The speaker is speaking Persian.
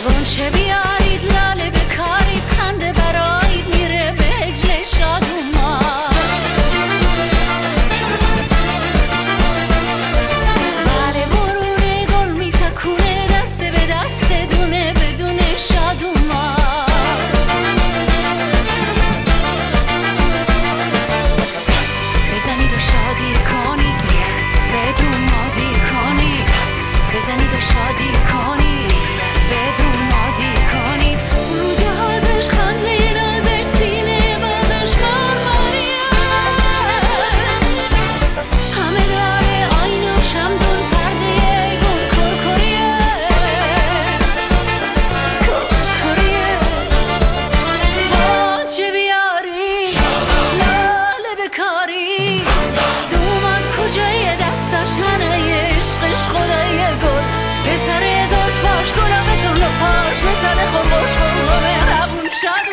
غنچه بیارید لاله بکارید خنده برایید میره به هجل شاد اومد بله برون گل میتکونه دست به دست دونه بدونه شاد اومد بزنید و شادی کنید بدون مادی کنید بزنید و شادی کنید بدون مادی کنید رو جهازش خنده نازش سینه بازش مرمریه همه داره آینه و شمدون پرده ایوون کرکریه غنچه بیاری لاله بکاری دوماد کجای دستاش هنای عشقش خدای گل پسر زلفاش گلابتون رو پاش مثل خموش خمو مهربون شاد